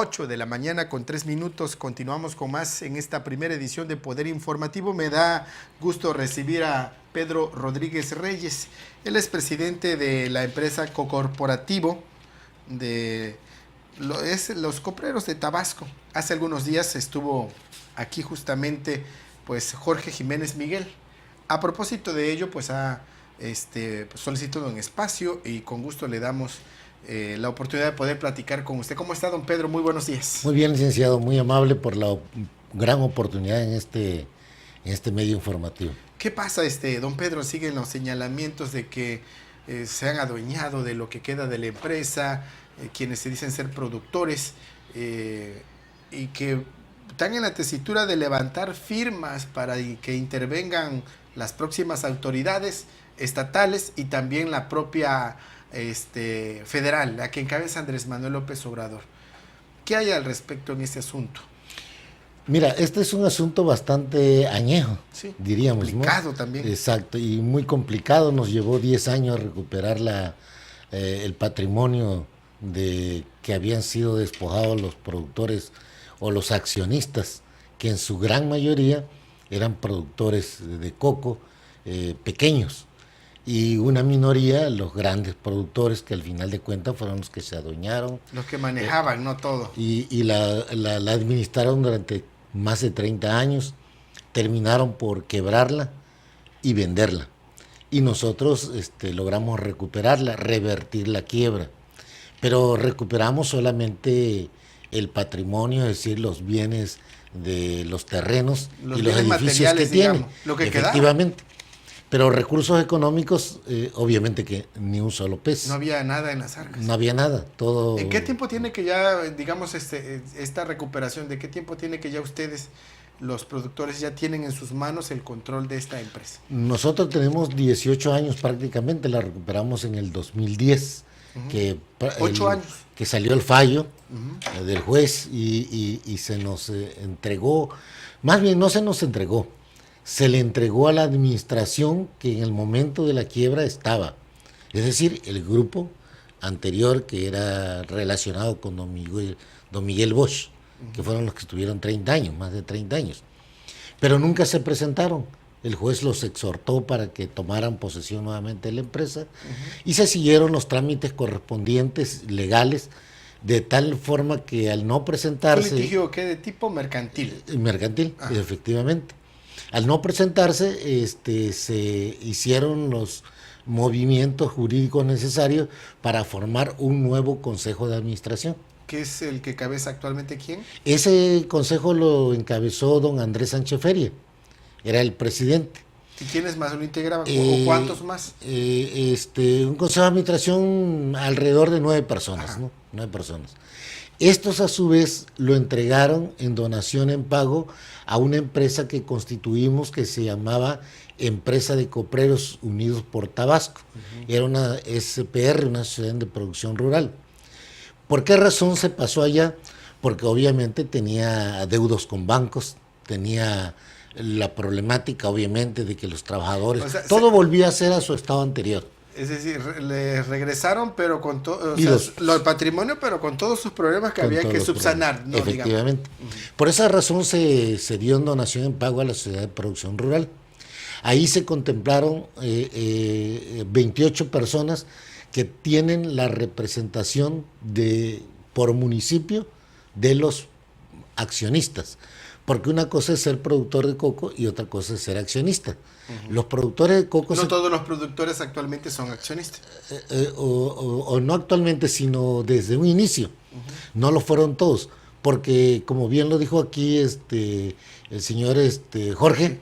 8 de la mañana con 3 minutos. Continuamos con más en esta primera edición de Poder Informativo. Me da gusto recibir a Pedro Rodríguez Reyes. Él es presidente de la empresa Cocorporativo de los Copreros de Tabasco. Hace algunos días estuvo aquí justamente pues Jorge Jiménez Miguel. A propósito de ello, pues ha solicitado un espacio y con gusto le damos la oportunidad de poder platicar con usted. ¿Cómo está, don Pedro? Muy buenos días. Muy bien, licenciado, muy amable por la gran oportunidad en este medio informativo. ¿Qué pasa, don Pedro? Siguen los señalamientos de que se han adueñado de lo que queda de la empresa, quienes se dicen ser productores, y que están en la tesitura de levantar firmas para que intervengan las próximas autoridades estatales y también la propia federal, la que encabeza Andrés Manuel López Obrador. ¿Qué hay al respecto en este asunto? Mira, este es un asunto bastante añejo, sí, diríamos, complicado, ¿no? También. Exacto, y muy complicado. Nos llevó 10 años recuperar el patrimonio que habían sido despojados los productores o los accionistas, que en su gran mayoría eran productores de coco pequeños, y una minoría, los grandes productores, que al final de cuentas fueron los que se adueñaron. Los que manejaban, no todo. Y la administraron durante más de 30 años, terminaron por quebrarla y venderla. Y nosotros logramos recuperarla, revertir la quiebra. Pero recuperamos solamente el patrimonio, es decir, los bienes de los terrenos y los edificios que tiene. Lo que efectivamente. Quedaba. Pero recursos económicos, obviamente que ni un solo peso. No había nada en las arcas. No había nada, todo. ¿En qué tiempo tiene que ya, digamos, esta recuperación, de qué tiempo tiene que ya ustedes, los productores, ya tienen en sus manos el control de esta empresa? Nosotros tenemos 18 años prácticamente, la recuperamos en el 2010. 8 años. Que salió el fallo del juez y se nos entregó, más bien no se nos entregó, se le entregó a la administración que en el momento de la quiebra estaba. Es decir, el grupo anterior que era relacionado con don Miguel Bosch, que fueron los que estuvieron 30 años, más de 30 años. Pero nunca se presentaron. El juez los exhortó para que tomaran posesión nuevamente de la empresa y se siguieron los trámites correspondientes legales, de tal forma que al no presentarse... ¿Un litigio qué de tipo mercantil? Mercantil, efectivamente. Al no presentarse, se hicieron los movimientos jurídicos necesarios para formar un nuevo consejo de administración. ¿Qué es el que encabeza actualmente quién? Ese consejo lo encabezó don Andrés Sánchez Feria, era el presidente. ¿Y quiénes más lo integraban? ¿O cuántos más? Un consejo de administración alrededor de 9 personas, ¿no? 9 personas. Estos a su vez lo entregaron en donación en pago a una empresa que constituimos que se llamaba Empresa de Copreros Unidos por Tabasco. Era una SPR, una Asociación de Producción Rural. ¿Por qué razón se pasó allá? Porque obviamente tenía adeudos con bancos, tenía la problemática obviamente de que los trabajadores, todo volvía a ser a su estado anterior. Es decir, le regresaron, pero con todo, el patrimonio, pero con todos sus problemas que había que subsanar, ¿no? Efectivamente. Por esa razón se dio en donación en pago a la Sociedad de Producción Rural. Ahí se contemplaron 28 personas que tienen la representación por municipio de los accionistas. Porque una cosa es ser productor de coco y otra cosa es ser accionista. Los productores de coco... No todos los productores actualmente son accionistas. O no actualmente, sino desde un inicio. No lo fueron todos. Porque, como bien lo dijo aquí el señor Jorge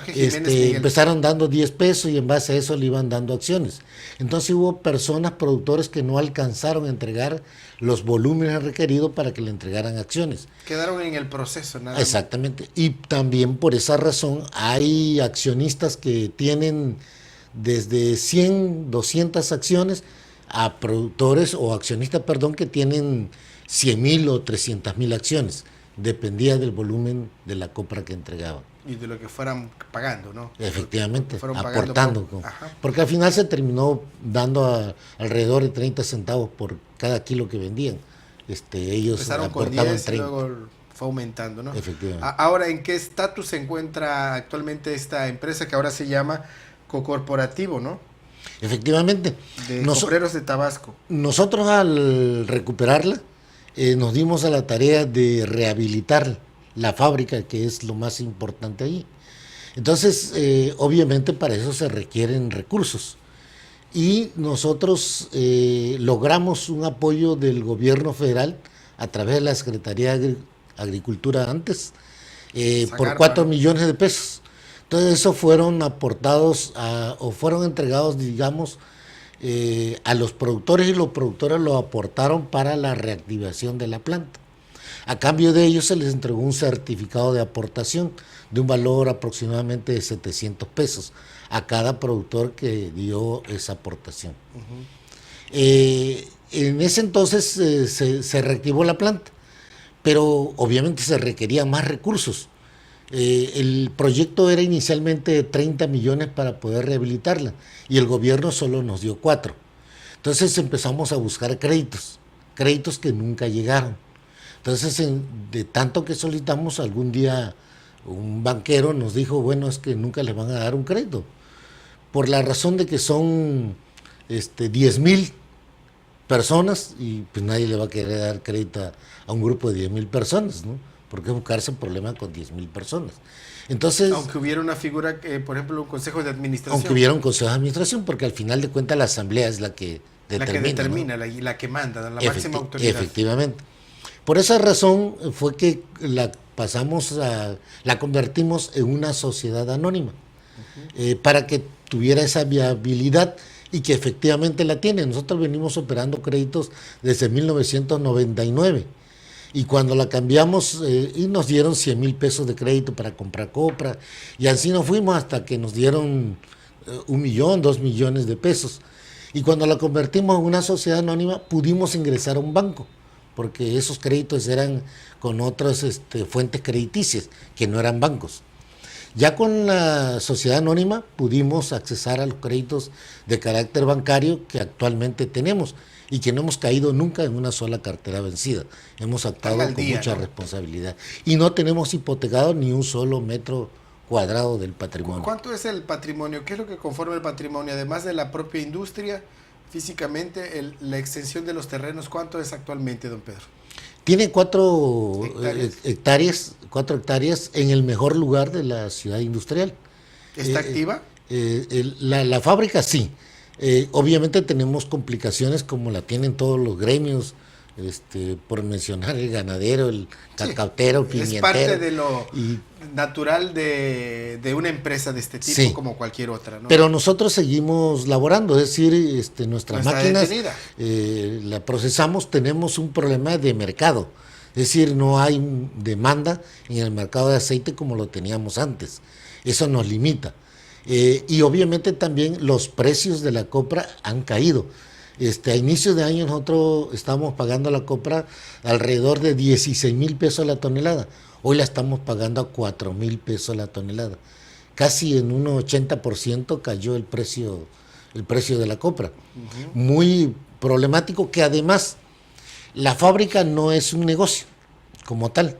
empezaron dando 10 pesos y en base a eso le iban dando acciones. Entonces hubo personas, productores, que no alcanzaron a entregar los volúmenes requeridos para que le entregaran acciones. Quedaron en el proceso, nada más. Exactamente. Y también por esa razón hay accionistas que tienen desde 100, 200 acciones a productores o accionistas, que tienen 100,000 o 300,000 acciones. Dependía del volumen de la compra que entregaban. Y de lo que fueran pagando, ¿no? Efectivamente, aportando. Porque al final se terminó dando alrededor de 30 centavos por cada kilo que vendían. ellos empezaron con aportaban 10 y 30. luego fue aumentando, ¿no? Efectivamente. Ahora, ¿en qué estatus se encuentra actualmente esta empresa que ahora se llama Cocorporativo, ¿no? Efectivamente. De Copreros de Tabasco. Nosotros al recuperarla, nos dimos a la tarea de rehabilitar la fábrica, que es lo más importante ahí. Entonces, obviamente para eso se requieren recursos. Y nosotros logramos un apoyo del gobierno federal a través de la Secretaría de Agricultura antes, por 4 millones de pesos. Entonces, eso fueron aportados o fueron entregados, digamos, a los productores, y los productores lo aportaron para la reactivación de la planta. A cambio de ello se les entregó un certificado de aportación de un valor aproximadamente de 700 pesos a cada productor que dio esa aportación. En ese entonces se reactivó la planta, pero obviamente se requerían más recursos. El proyecto era inicialmente de 30 millones para poder rehabilitarla y el gobierno solo nos dio 4. Entonces empezamos a buscar créditos que nunca llegaron. Entonces, de tanto que solicitamos, algún día un banquero nos dijo, bueno, es que nunca les van a dar un crédito, por la razón de que son 10,000 personas y pues nadie le va a querer dar crédito a un grupo de 10,000 personas, ¿no? ¿Por qué buscarse un problema con 10,000 personas? Entonces, aunque hubiera una figura, por ejemplo, un consejo de administración. Aunque hubiera un consejo de administración, porque al final de cuentas la asamblea es la que determina, ¿no? la que manda, la máxima autoridad. Efectivamente. Por esa razón fue que la convertimos en una sociedad anónima, para que tuviera esa viabilidad y que efectivamente la tiene. Nosotros venimos operando créditos desde 1999 y cuando la cambiamos y nos dieron 100,000 pesos de crédito para comprar Copra, y así nos fuimos hasta que nos dieron 1 millón, 2 millones de pesos. Y cuando la convertimos en una sociedad anónima pudimos ingresar a un banco, porque esos créditos eran con otras fuentes crediticias que no eran bancos. Ya con la sociedad anónima pudimos accesar a los créditos de carácter bancario que actualmente tenemos y que no hemos caído nunca en una sola cartera vencida. Hemos actuado con mucha responsabilidad y no tenemos hipotecado ni un solo metro cuadrado del patrimonio. ¿Cuánto es el patrimonio? ¿Qué es lo que conforma el patrimonio? Además de la propia industria, físicamente, la extensión de los terrenos, ¿cuánto es actualmente, don Pedro? Tiene 4 hectáreas en el mejor lugar de la ciudad industrial. ¿Está activa? La fábrica sí. Obviamente tenemos complicaciones como la tienen todos los gremios, por mencionar el ganadero, el cacautero, pimientero. Es parte de lo natural de una empresa de este tipo, como cualquier otra, ¿no? Pero nosotros seguimos laborando, es decir, nuestras máquinas la procesamos, tenemos un problema de mercado, es decir, no hay demanda en el mercado de aceite como lo teníamos antes, eso nos limita. Y obviamente también los precios de la copra han caído. A inicios de año nosotros estábamos pagando la copra alrededor de 16,000 pesos la tonelada. Hoy la estamos pagando a 4,000 pesos la tonelada. Casi en un 80% cayó el precio de la copra. Muy problemático, que además la fábrica no es un negocio como tal.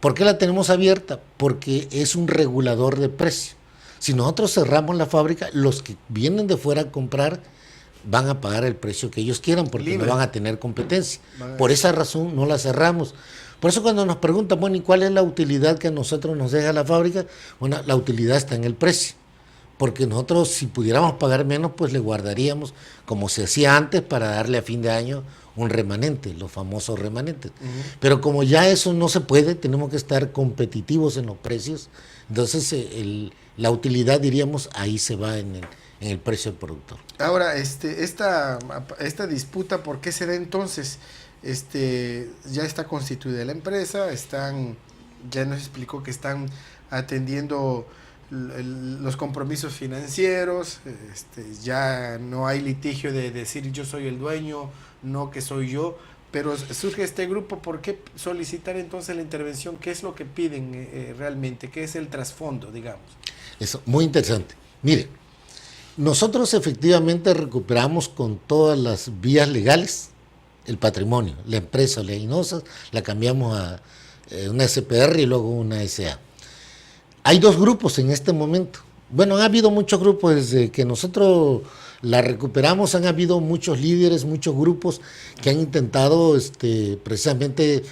¿Por qué la tenemos abierta? Porque es un regulador de precio. Si nosotros cerramos la fábrica, los que vienen de fuera a comprar van a pagar el precio que ellos quieran porque no van a tener competencia. Por esa razón no la cerramos. Por eso cuando nos preguntan, bueno, ¿y cuál es la utilidad que a nosotros nos deja la fábrica? Bueno, la utilidad está en el precio. Porque nosotros, si pudiéramos pagar menos, pues le guardaríamos, como se hacía antes, para darle a fin de año un remanente, los famosos remanentes. Pero como ya eso no se puede, tenemos que estar competitivos en los precios. Entonces, la utilidad, diríamos, ahí se va en el precio del productor. Ahora, esta disputa, ¿por qué se da entonces? Ya está constituida la empresa, ya nos explicó que están atendiendo los compromisos financieros, ya no hay litigio de decir yo soy el dueño, no que soy yo, pero surge este grupo. ¿Por qué solicitar entonces la intervención? ¿Qué es lo que piden realmente? ¿Qué es el trasfondo, digamos? Eso, muy interesante. Mire, nosotros efectivamente recuperamos con todas las vías legales el patrimonio. La empresa oleaginosa la cambiamos a una SPR y luego una SA. Hay dos grupos en este momento. Bueno, han habido muchos grupos desde que nosotros la recuperamos, han habido muchos líderes, muchos grupos que han intentado precisamente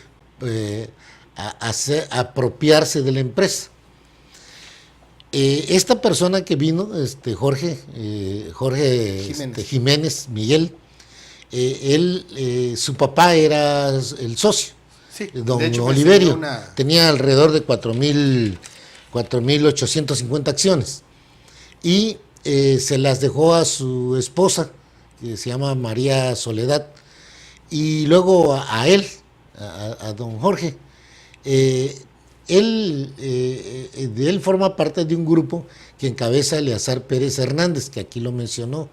apropiarse de la empresa. Esta persona que vino, Jorge Jiménez Miguel, su papá era el socio, Sí, don de hecho, Oliverio, tenía alrededor de 4.850 acciones y se las dejó a su esposa, que se llama María Soledad, y luego a él, a don Jorge. Él forma parte de un grupo que encabeza Eleazar Pérez Hernández, que aquí lo mencionó,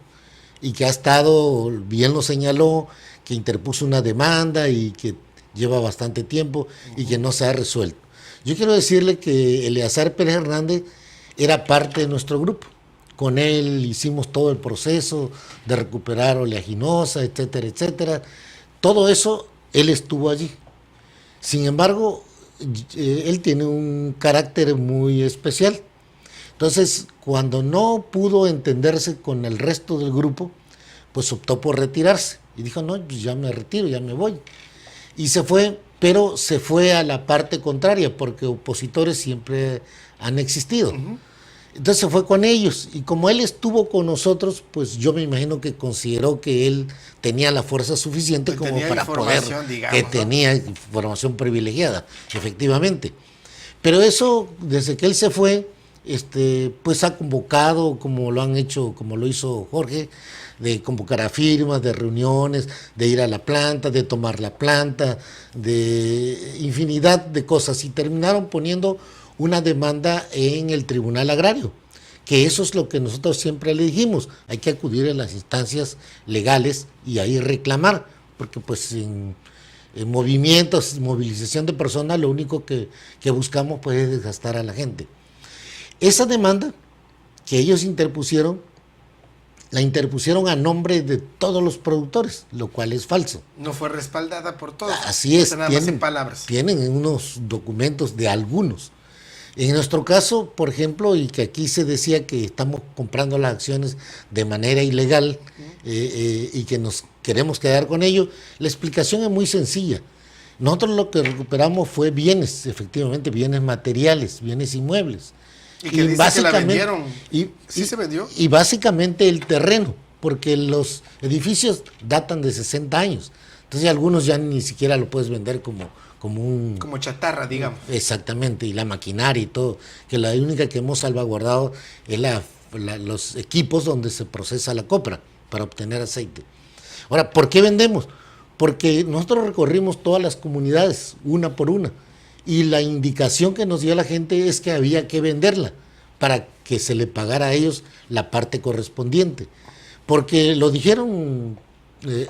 y que ha estado, bien lo señaló, que interpuso una demanda y que lleva bastante tiempo y que no se ha resuelto. Yo quiero decirle que Eleazar Pérez Hernández era parte de nuestro grupo. Con él hicimos todo el proceso de recuperar oleaginosa, etcétera, etcétera. Todo eso, él estuvo allí. Sin embargo, él tiene un carácter muy especial. Entonces, cuando no pudo entenderse con el resto del grupo, pues optó por retirarse. Y dijo, no, pues ya me retiro, ya me voy. Y se fue, pero se fue a la parte contraria, porque opositores siempre han existido. Entonces se fue con ellos, y como él estuvo con nosotros, pues yo me imagino que consideró que él tenía la fuerza suficiente como para poder, digamos, que tenía información privilegiada, efectivamente. Pero eso, desde que él se fue, pues ha convocado, como lo han hecho, como lo hizo Jorge, de convocar a firmas, de reuniones, de ir a la planta, de tomar la planta, de infinidad de cosas, y terminaron poniendo una demanda en el Tribunal Agrario, que eso es lo que nosotros siempre le dijimos, hay que acudir a las instancias legales y ahí reclamar, porque pues en movimientos, movilización de personas, lo único que buscamos pues es desgastar a la gente. Esa demanda que ellos interpusieron, la interpusieron a nombre de todos los productores, lo cual es falso. No fue respaldada por todos. Así es, nada más en palabras. Tienen unos documentos de algunos. En nuestro caso, por ejemplo, y que aquí se decía que estamos comprando las acciones de manera ilegal y que nos queremos quedar con ello, la explicación es muy sencilla. Nosotros lo que recuperamos fue bienes, efectivamente, bienes materiales, bienes inmuebles. Y que dice que la vendieron. ¿Sí se vendió? Y básicamente el terreno, porque los edificios datan de 60 años. Entonces algunos ya ni siquiera lo puedes vender como chatarra, digamos. Exactamente, y la maquinaria y todo, que la única que hemos salvaguardado es los equipos donde se procesa la copra para obtener aceite. Ahora, ¿por qué vendemos? Porque nosotros recorrimos todas las comunidades, una por una, y la indicación que nos dio la gente es que había que venderla para que se le pagara a ellos la parte correspondiente, porque lo dijeron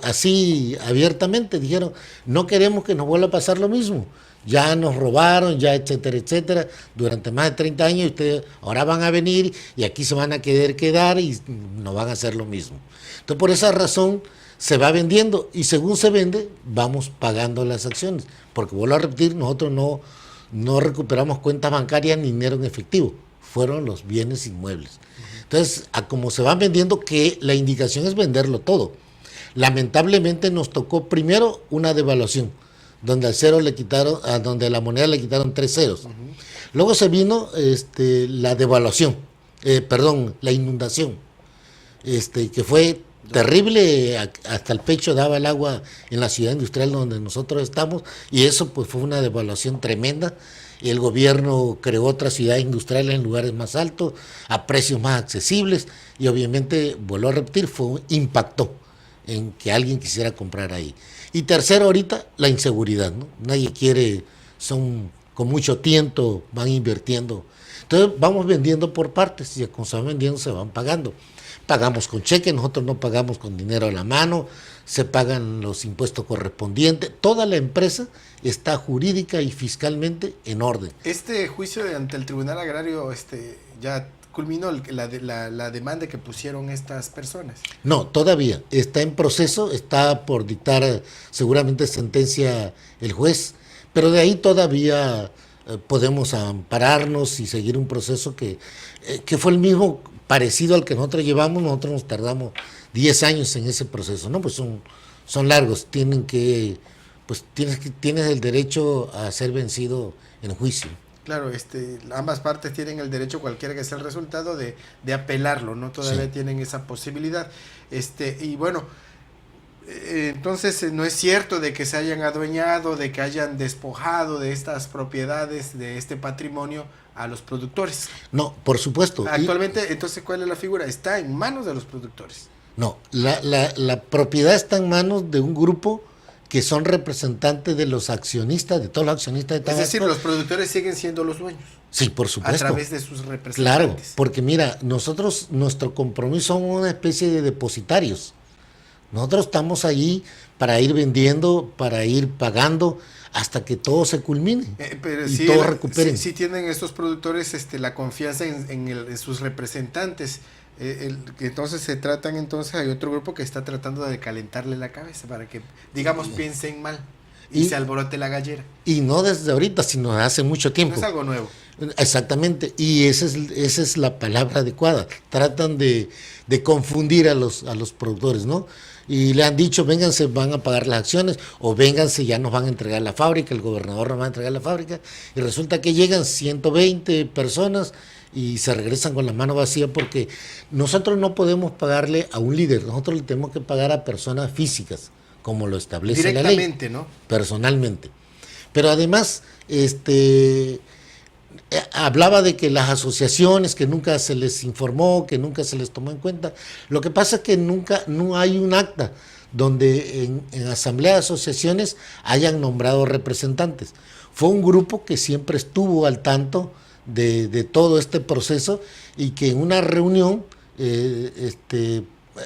así abiertamente, dijeron, no queremos que nos vuelva a pasar lo mismo, ya nos robaron, ya etcétera, etcétera, durante más de 30 años, y ustedes ahora van a venir y aquí se van a querer quedar y no van a hacer lo mismo. Entonces, por esa razón se va vendiendo, y según se vende, vamos pagando las acciones, porque vuelvo a repetir, nosotros no recuperamos cuentas bancarias ni dinero en efectivo, fueron los bienes inmuebles. Entonces, a como se van vendiendo, que la indicación es venderlo todo. Lamentablemente nos tocó primero una devaluación, donde al cero le quitaron, donde a la moneda le quitaron 3 ceros. Luego se vino la devaluación, la inundación, que fue terrible, hasta el pecho daba el agua en la ciudad industrial donde nosotros estamos, y eso pues fue una devaluación tremenda. El gobierno creó otras ciudades industriales en lugares más altos, a precios más accesibles, y obviamente, vuelvo a repetir, impactó en que alguien quisiera comprar ahí. Y tercero, ahorita, la inseguridad, ¿no? Nadie quiere, son con mucho tiento, van invirtiendo. Entonces vamos vendiendo por partes, y como se van vendiendo se van pagando. Pagamos con cheque, nosotros no pagamos con dinero a la mano, se pagan los impuestos correspondientes, toda la empresa está jurídica y fiscalmente en orden. Este juicio ante el Tribunal Agrario ya culminó la demanda que pusieron estas personas? No, todavía está en proceso, está por dictar seguramente sentencia el juez, pero de ahí todavía podemos ampararnos y seguir un proceso que fue el mismo, parecido al que nosotros llevamos. Nosotros nos tardamos 10 años en ese proceso, ¿no? Pues son largos, tienes el derecho a ser vencido en juicio. Claro, ambas partes tienen el derecho, cualquiera que sea el resultado, de apelarlo, ¿no? Todavía sí tienen esa posibilidad. Y bueno, entonces no es cierto de que se hayan adueñado, de que hayan despojado de estas propiedades, de este patrimonio, a los productores. No, por supuesto. Actualmente, entonces, ¿cuál es la figura? Está en manos de los productores. No, la propiedad está en manos de un grupo que son representantes de los accionistas, de todos los accionistas de Tabasco. Es decir, los productores siguen siendo los dueños. Sí, por supuesto. A través de sus representantes. Claro, porque mira, nuestro compromiso son una especie de depositarios. Nosotros estamos allí para ir vendiendo, para ir pagando, hasta que todo se culmine pero y sí, todos recuperen. Sí tienen estos productores la confianza en sus representantes. Entonces hay otro grupo que está tratando de calentarle la cabeza para que, digamos, piensen mal y se alborote la gallera. Y no desde ahorita, sino hace mucho tiempo. No es algo nuevo. Exactamente, y esa es la palabra adecuada. Tratan de confundir a los productores, ¿no? Y le han dicho, vénganse, van a pagar las acciones, o vénganse, ya nos van a entregar la fábrica, el gobernador nos va a entregar la fábrica, y resulta que llegan 120 personas y se regresan con la mano vacía, porque nosotros no podemos pagarle a un líder, nosotros le tenemos que pagar a personas físicas, como lo establece la ley. Directamente, ¿no? Personalmente. Pero además, hablaba de que las asociaciones, que nunca se les informó, que nunca se les tomó en cuenta. Lo que pasa es que no hay un acta donde en asamblea de asociaciones hayan nombrado representantes. Fue un grupo que siempre estuvo al tanto de todo este proceso, y que en una reunión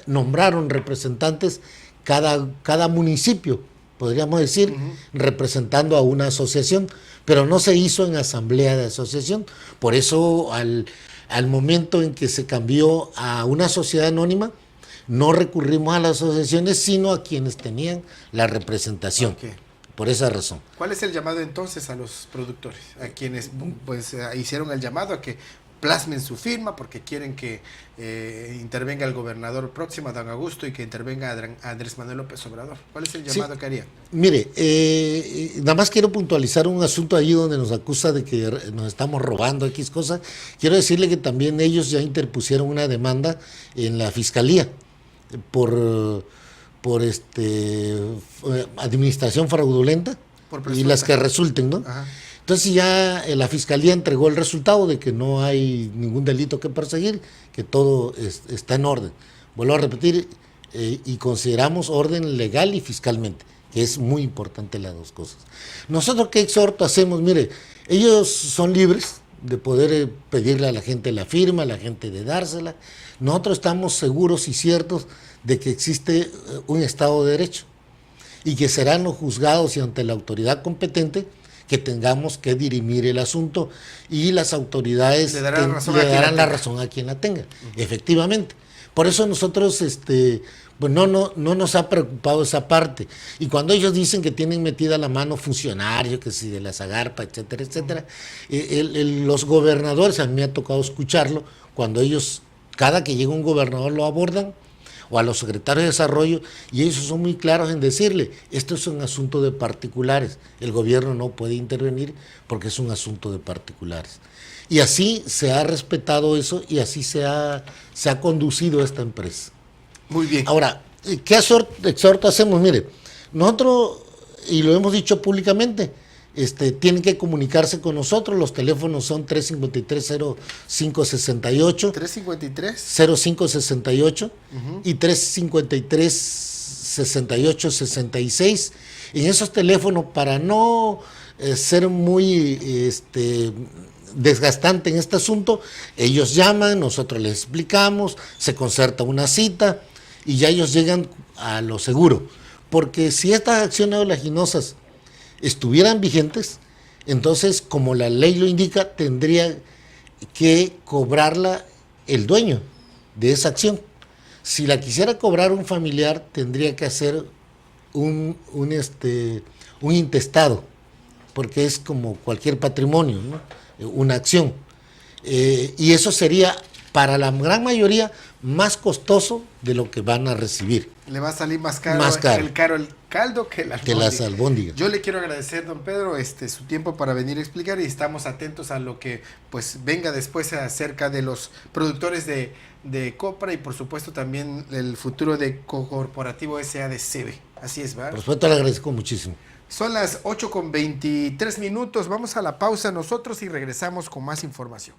nombraron representantes cada municipio, podríamos decir, representando a una asociación, pero no se hizo en asamblea de asociación. Por eso al momento en que se cambió a una sociedad anónima, no recurrimos a las asociaciones, sino a quienes tenían la representación. Okay. Por esa razón. ¿Cuál es el llamado entonces a los productores? A quienes pues hicieron el llamado a que plasmen su firma porque quieren que intervenga el gobernador próximo, Adán Augusto, y que intervenga Andrés Manuel López Obrador. ¿Cuál es el llamado que harían? Mire, nada más quiero puntualizar un asunto allí donde nos acusa de que nos estamos robando X cosas. Quiero decirle que también ellos ya interpusieron una demanda en la Fiscalía por administración fraudulenta y las que resulten, ¿no? Ajá. Entonces ya la Fiscalía entregó el resultado de que no hay ningún delito que perseguir, que todo está en orden. Vuelvo a repetir, y consideramos orden legal y fiscalmente, que es muy importante las dos cosas. Nosotros, ¿qué exhorto hacemos? Mire, ellos son libres de poder pedirle a la gente la firma, a la gente de dársela. Nosotros estamos seguros y ciertos de que existe un Estado de Derecho y que serán los juzgados y ante la autoridad competente que tengamos que dirimir el asunto, y las autoridades le darán la razón a quien la tenga, efectivamente. Por eso nosotros pues no nos ha preocupado esa parte. Y cuando ellos dicen que tienen metida la mano funcionarios, que si de la Zagarpa, etcétera, etcétera, los gobernadores, a mí me ha tocado escucharlo, cuando ellos, cada que llega un gobernador lo abordan, o a los secretarios de desarrollo, y ellos son muy claros en decirle, esto es un asunto de particulares, el gobierno no puede intervenir porque es un asunto de particulares. Y así se ha respetado eso, y así se ha conducido esta empresa. Muy bien. Ahora, ¿qué exhorto hacemos? Mire, nosotros, y lo hemos dicho públicamente, tienen que comunicarse con nosotros. Los teléfonos son 353-0568, 0568 y 353-6866. En esos teléfonos, para no ser muy desgastante en este asunto, ellos llaman, nosotros les explicamos, se concerta una cita y ya ellos llegan a lo seguro. Porque si estas acciones oleaginosas estuvieran vigentes, entonces, como la ley lo indica, tendría que cobrarla el dueño de esa acción. Si la quisiera cobrar un familiar, tendría que hacer un intestado, porque es como cualquier patrimonio, ¿no? Una acción. Y eso sería, para la gran mayoría, más costoso de lo que van a recibir. Le va a salir más caro, el caldo que las albóndigas. Yo le quiero agradecer, don Pedro, su tiempo para venir a explicar, y estamos atentos a lo que pues venga después acerca de los productores de copra y por supuesto también el futuro de Corporativo S.A. de CEBE. Así es, ¿verdad? Por supuesto, le agradezco muchísimo. Son las 8:23. Vamos a la pausa nosotros y regresamos con más información.